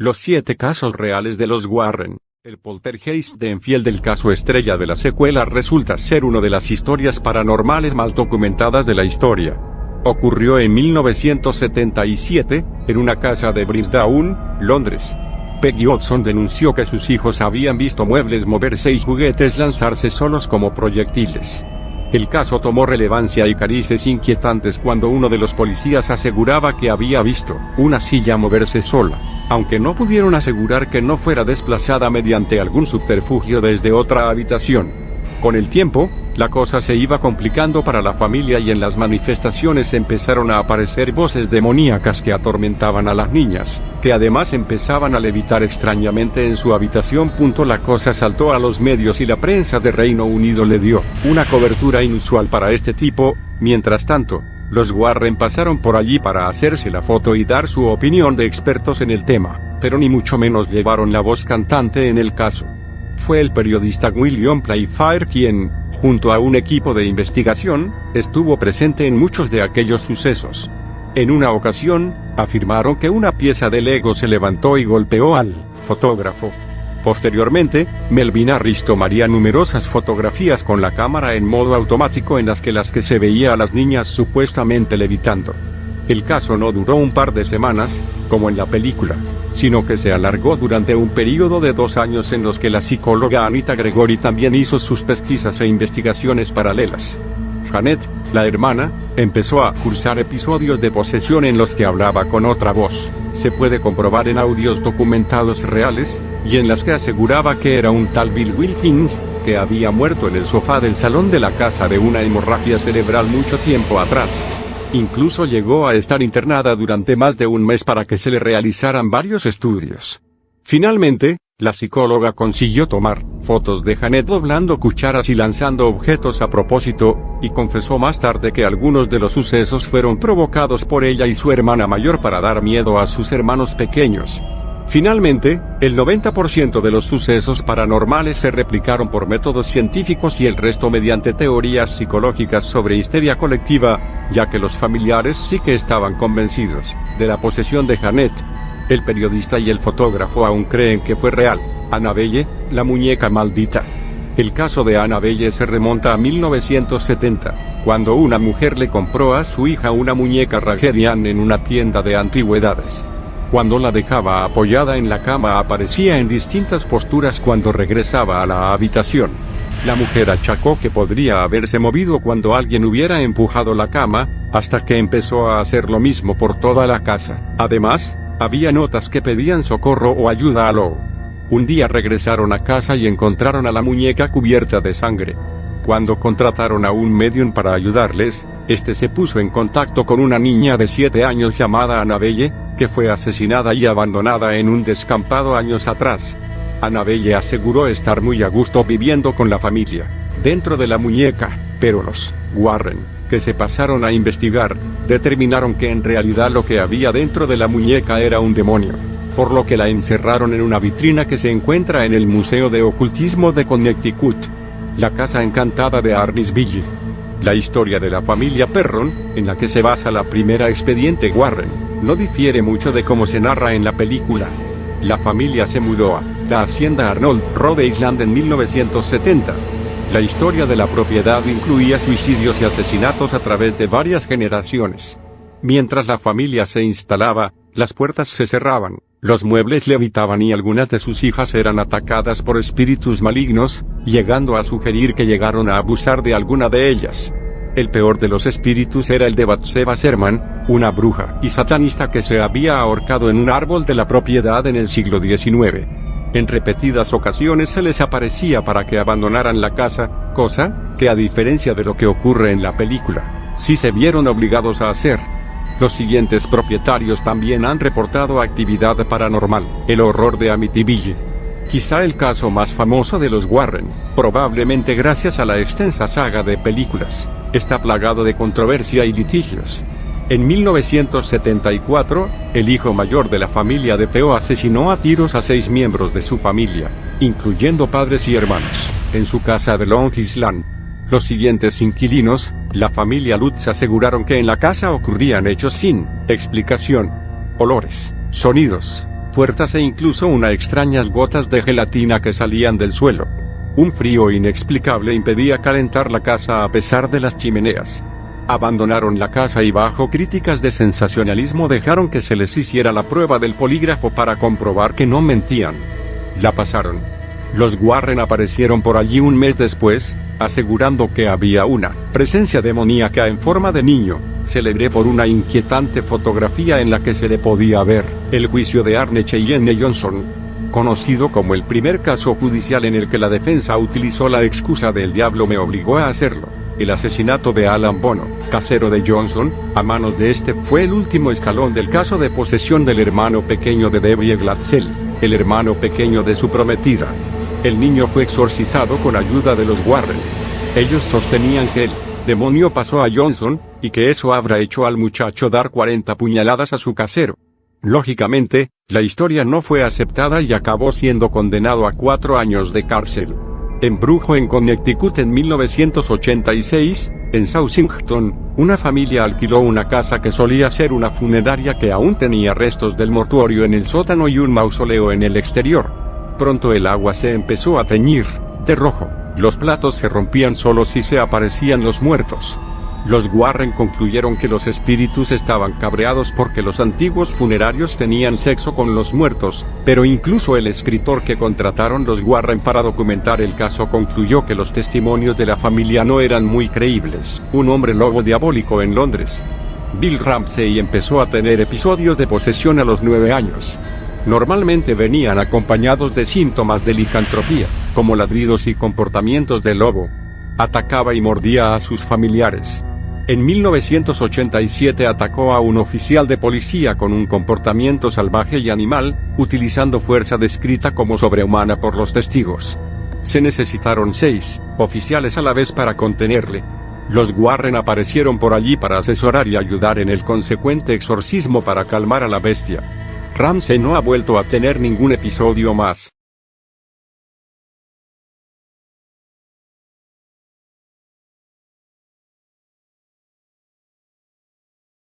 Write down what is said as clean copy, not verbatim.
Los 7 casos reales de los Warren. El poltergeist de Enfield, el caso estrella de la secuela, resulta ser una de las historias paranormales más documentadas de la historia. Ocurrió en 1977, en una casa de Bridgetown, Londres. Peggy Hodgson denunció que sus hijos habían visto muebles moverse y juguetes lanzarse solos como proyectiles. El caso tomó relevancia y carices inquietantes cuando uno de los policías aseguraba que había visto una silla moverse sola, aunque no pudieron asegurar que no fuera desplazada mediante algún subterfugio desde otra habitación. Con el tiempo, la cosa se iba complicando para la familia y en las manifestaciones empezaron a aparecer voces demoníacas que atormentaban a las niñas, que además empezaban a levitar extrañamente en su habitación. La cosa saltó a los medios y la prensa de Reino Unido le dio una cobertura inusual para este tipo. Mientras tanto, los Warren pasaron por allí para hacerse la foto y dar su opinión de expertos en el tema, pero ni mucho menos llevaron la voz cantante en el caso. Fue el periodista William Playfair quien, junto a un equipo de investigación, estuvo presente en muchos de aquellos sucesos. En una ocasión, afirmaron que una pieza de Lego se levantó y golpeó al fotógrafo. Posteriormente, Melvin Harris tomaría numerosas fotografías con la cámara en modo automático en las que se veía a las niñas supuestamente levitando. El caso no duró un par de semanas, como en la película, sino que se alargó durante un periodo de 2 años en los que la psicóloga Anita Gregory también hizo sus pesquisas e investigaciones paralelas. Janet, la hermana, empezó a cursar episodios de posesión en los que hablaba con otra voz. Se puede comprobar en audios documentados reales, y en las que aseguraba que era un tal Bill Wilkins, que había muerto en el sofá del salón de la casa de una hemorragia cerebral mucho tiempo atrás. Incluso llegó a estar internada durante más de un mes para que se le realizaran varios estudios. Finalmente, la psicóloga consiguió tomar fotos de Janet doblando cucharas y lanzando objetos a propósito, y confesó más tarde que algunos de los sucesos fueron provocados por ella y su hermana mayor para dar miedo a sus hermanos pequeños. Finalmente, el 90% de los sucesos paranormales se replicaron por métodos científicos y el resto mediante teorías psicológicas sobre histeria colectiva, ya que los familiares sí que estaban convencidos de la posesión de Janet. El periodista y el fotógrafo aún creen que fue real. Annabelle, la muñeca maldita. El caso de Annabelle se remonta a 1970, cuando una mujer le compró a su hija una muñeca Raggedy Ann en una tienda de antigüedades. Cuando la dejaba apoyada en la cama aparecía en distintas posturas cuando regresaba a la habitación. La mujer achacó que podría haberse movido cuando alguien hubiera empujado la cama, hasta que empezó a hacer lo mismo por toda la casa. Además, había notas que pedían socorro o ayuda a Lou. Un día regresaron a casa y encontraron a la muñeca cubierta de sangre. Cuando contrataron a un medium para ayudarles, este se puso en contacto con una niña de 7 años llamada Annabelle, que fue asesinada y abandonada en un descampado años atrás. Annabelle aseguró estar muy a gusto viviendo con la familia, dentro de la muñeca, pero los Warren, que se pasaron a investigar, determinaron que en realidad lo que había dentro de la muñeca era un demonio, por lo que la encerraron en una vitrina que se encuentra en el Museo de Ocultismo de Connecticut, la casa encantada de Arnisville. La historia de la familia Perron, en la que se basa la primera expediente Warren, no difiere mucho de cómo se narra en la película. La familia se mudó a la hacienda Arnold, Rhode Island en 1970. La historia de la propiedad incluía suicidios y asesinatos a través de varias generaciones. Mientras la familia se instalaba, las puertas se cerraban, los muebles levitaban y algunas de sus hijas eran atacadas por espíritus malignos, llegando a sugerir que llegaron a abusar de alguna de ellas. El peor de los espíritus era el de Bathsheba Sherman, una bruja y satanista que se había ahorcado en un árbol de la propiedad en el siglo XIX. En repetidas ocasiones se les aparecía para que abandonaran la casa, cosa que, a diferencia de lo que ocurre en la película, sí se vieron obligados a hacer. Los siguientes propietarios también han reportado actividad paranormal: el horror de Amityville. Quizá el caso más famoso de los Warren, probablemente gracias a la extensa saga de películas, está plagado de controversia y litigios. En 1974, el hijo mayor de la familia DeFeo asesinó a tiros a 6 miembros de su familia, incluyendo padres y hermanos, en su casa de Long Island. Los siguientes inquilinos, la familia Lutz, aseguraron que en la casa ocurrían hechos sin explicación: olores, sonidos, puertas e incluso unas extrañas gotas de gelatina que salían del suelo. Un frío inexplicable impedía calentar la casa a pesar de las chimeneas. Abandonaron la casa y bajo críticas de sensacionalismo dejaron que se les hiciera la prueba del polígrafo para comprobar que no mentían. La pasaron. Los Warren aparecieron por allí un mes después, asegurando que había una presencia demoníaca en forma de niño, célebre por una inquietante fotografía en la que se le podía ver el juicio de Arne Cheyenne Johnson, conocido como el primer caso judicial en el que la defensa utilizó la excusa del diablo me obligó a hacerlo. El asesinato de Alan Bono, casero de Johnson, a manos de este fue el último escalón del caso de posesión del hermano pequeño de Debbie Glatzel, el hermano pequeño de su prometida. El niño fue exorcizado con ayuda de los Warren. Ellos sostenían que el demonio pasó a Johnson, y que eso habrá hecho al muchacho dar 40 puñaladas a su casero. Lógicamente, la historia no fue aceptada y acabó siendo condenado a 4 años de cárcel. Embrujo en Connecticut en 1986, en Southington, una familia alquiló una casa que solía ser una funeraria que aún tenía restos del mortuorio en el sótano y un mausoleo en el exterior. Pronto el agua se empezó a teñir de rojo, los platos se rompían solos si se aparecían los muertos. Los Warren concluyeron que los espíritus estaban cabreados porque los antiguos funerarios tenían sexo con los muertos, pero incluso el escritor que contrataron los Warren para documentar el caso concluyó que los testimonios de la familia no eran muy creíbles. Un hombre lobo diabólico en Londres. Bill Ramsey empezó a tener episodios de posesión a los 9 años. Normalmente venían acompañados de síntomas de licantropía, como ladridos y comportamientos de lobo. Atacaba y mordía a sus familiares. En 1987 atacó a un oficial de policía con un comportamiento salvaje y animal, utilizando fuerza descrita como sobrehumana por los testigos. Se necesitaron 6 oficiales a la vez para contenerle. Los Warren aparecieron por allí para asesorar y ayudar en el consecuente exorcismo para calmar a la bestia. Ramsey no ha vuelto a tener ningún episodio más.